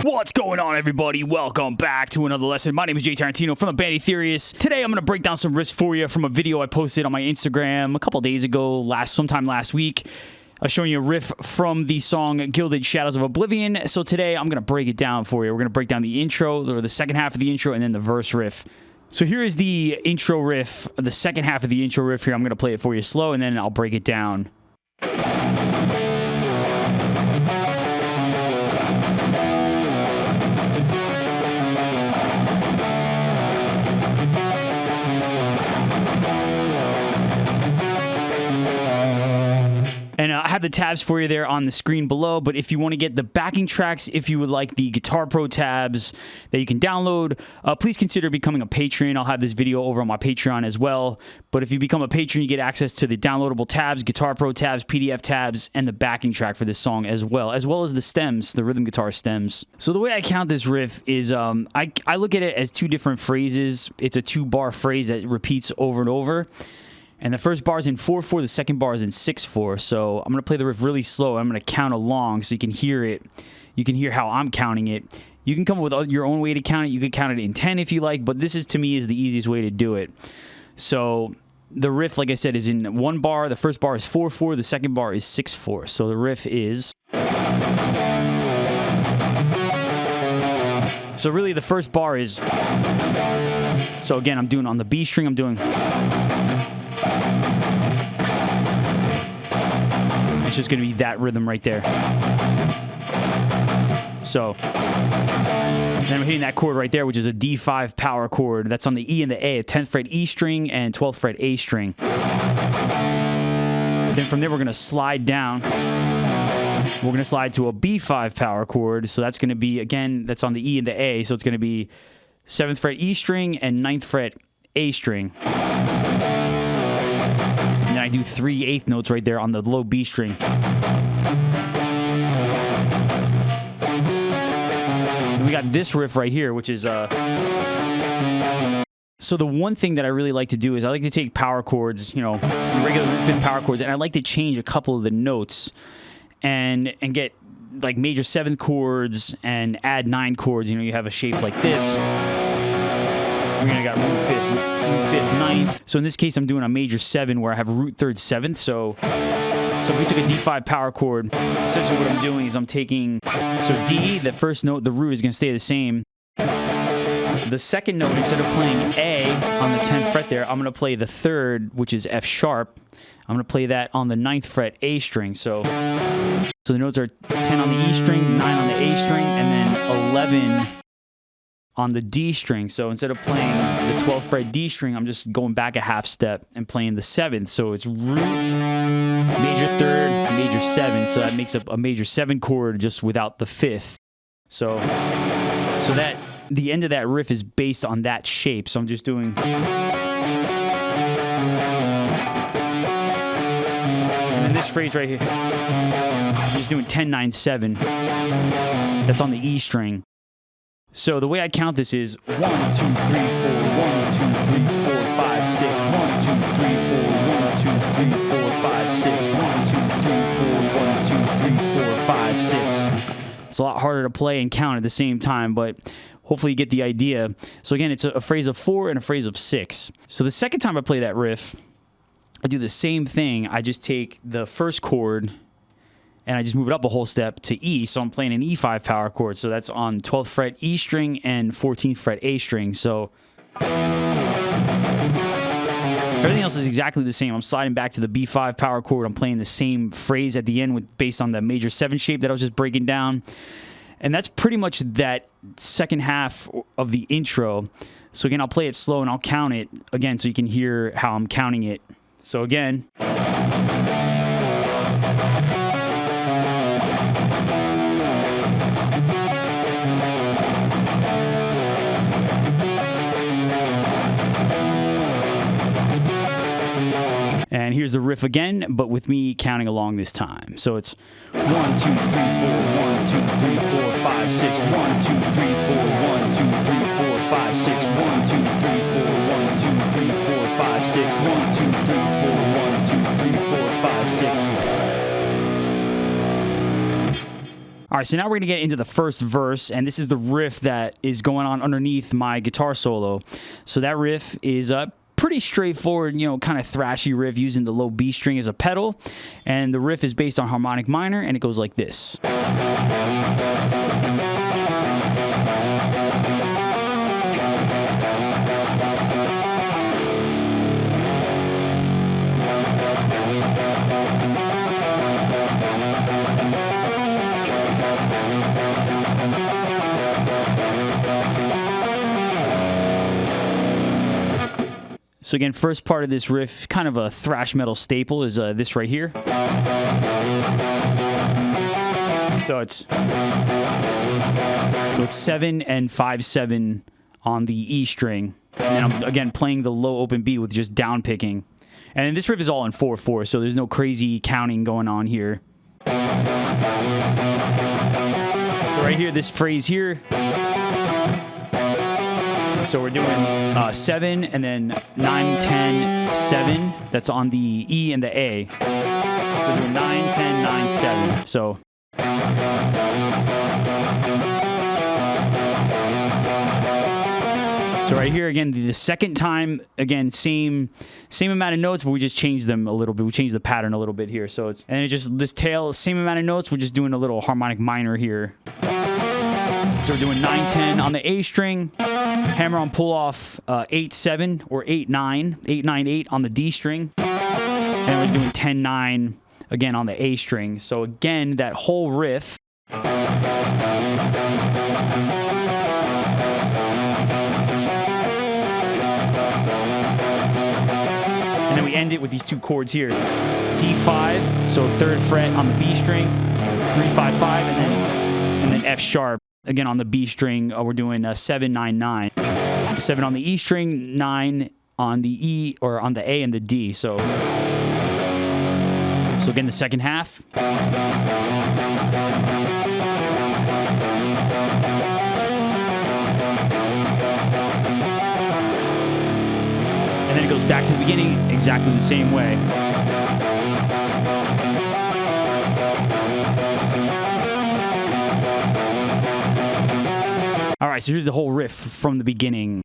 What's going on, everybody? Welcome back to another lesson. My name is Jay Tarantino from the band Etherius. Today, I'm going to break down some riffs for you from a video I posted on my Instagram a couple days ago, sometime last week. I was showing you a riff from the song Gilded Shadows of Oblivion. So today, I'm going to break it down for you. We're going to break down the intro, or the second half of the intro, and then the verse riff. So here is the intro riff, the second half of the intro riff here. I'm going to play it for you slow, and then I'll break it down. And I have the tabs for you there on the screen below, but if you want to get the backing tracks, if you would like the Guitar Pro tabs that you can download, please consider becoming a patron. I'll have this video over on my Patreon as well. But if you become a patron, you get access to the downloadable tabs, Guitar Pro tabs, PDF tabs, and the backing track for this song as well as the stems, the rhythm guitar stems. So the way I count this riff is I look at it as two different phrases. It's a 2-bar phrase that repeats over and over. And the first bar is in 4/4, the second bar is in 6/4. So I'm going to play the riff really slow. I'm going to count along so you can hear it. You can hear how I'm counting it. You can come up with your own way to count it. You could count it in 10 if you like, but this is, to me, is the easiest way to do it. So the riff, like I said, is in 1 bar. The first bar is 4/4, the second bar is 6/4. So the riff is... So really the first bar is... So again, I'm doing on the B string, I'm doing... It's just going to be that rhythm right there. So, then I'm hitting that chord right there, which is a D5 power chord. That's on the E and the A, a 10th fret E string and 12th fret A string. Then from there, we're going to slide down. We're going to slide to a B5 power chord. So that's going to be, again, that's on the E and the A. So it's going to be 7th fret E string and 9th fret A string. And then I do 3 eighth notes right there on the low B string. And we got this riff right here, which is... So the one thing that I really like to do is I like to take power chords, you know, regular 5th power chords, and I like to change a couple of the notes and get like major 7th chords and add 9 chords. You know, you have a shape like this. We're going to got root 5th, 9th. So in this case, I'm doing a major 7 where I have root 3rd, 7th. So if we took a D5 power chord, essentially what I'm doing is I'm taking, so D, the first note, the root is going to stay the same. The second note, instead of playing A on the 10th fret there, I'm going to play the 3rd, which is F sharp. I'm going to play that on the 9th fret A string. So the notes are 10 on the E string, 9 on the A string, and then 11 on the D string. So instead of playing the 12th fret D string, I'm just going back a half step and playing the 7th. So it's root, major 3rd, major 7th. So that makes up a major 7 chord just without the 5th. So that the end of that riff is based on that shape. So I'm just doing... And then this phrase right here, I'm just doing 10, 9, 7. That's on the E string. So the way I count this is 1, 2, 3, 4, 1, 2, 3, 4, 5, 6, 1, 2, 3, 4, 1, 2, 3, 4, 5, 6, 1, 2, 3, 4, 1, 2, 3, 4, 5, 6. It's a lot harder to play and count at the same time, but hopefully you get the idea. So again, it's a phrase of 4 and a phrase of 6. So the second time I play that riff, I do the same thing. I just take the first chord and I just move it up a whole step to E. So I'm playing an E5 power chord. So that's on 12th fret E string and 14th fret A string. So everything else is exactly the same. I'm sliding back to the B5 power chord. I'm playing the same phrase at the end based on the major 7 shape that I was just breaking down. And that's pretty much that second half of the intro. So again, I'll play it slow and I'll count it again so you can hear how I'm counting it. So again... And here's the riff again, but with me counting along this time. So it's 1, 2, 3, 4, 1, 2, 3, 4, 5, 6, 1, 2, 3, 4, 1, 2, 3, 4, 5, 6, 1, 2, 3, 4, 1, 2, 3, 4, 5, 6, 1, 2, 3, 4, 1, 2, 3, 4, 5, 6. All right, so now we're going to get into the first verse, and this is the riff that is going on underneath my guitar solo. So that riff is pretty straightforward, you know, kind of thrashy riff using the low B string as a pedal. And the riff is based on harmonic minor, and it goes like this. So again, first part of this riff, kind of a thrash metal staple, is this right here. So it's 7 and 5/7 on the E string, and then I'm again playing the low open B with just down picking. And then this riff is all in 4/4, so there's no crazy counting going on here. So right here, this phrase here. So we're doing 7 and then 9, 10, 7. That's on the E and the A. So we're doing 9, 10, 9, 7. So right here again, the second time, again, same amount of notes, but we just changed them a little bit. We changed the pattern a little bit here. So it's, and it just this tail, same amount of notes. We're just doing a little harmonic minor here. So we're doing 9, 10 on the A string. Hammer on pull off 8, 7 or 8, 9, 8, 9, 8 on the D string. And I was doing 10, 9 again on the A string. So again, that whole riff. And then we end it with these two chords here. D5, so 3rd fret on the B string, 3, 5, 5, and then F sharp. Again, on the B string, we're doing 7, 9, 9. 7 on the E string, 9 on the E, or on the A and the D. So again, the second half. And then it goes back to the beginning exactly the same way. All right, so here's the whole riff from the beginning.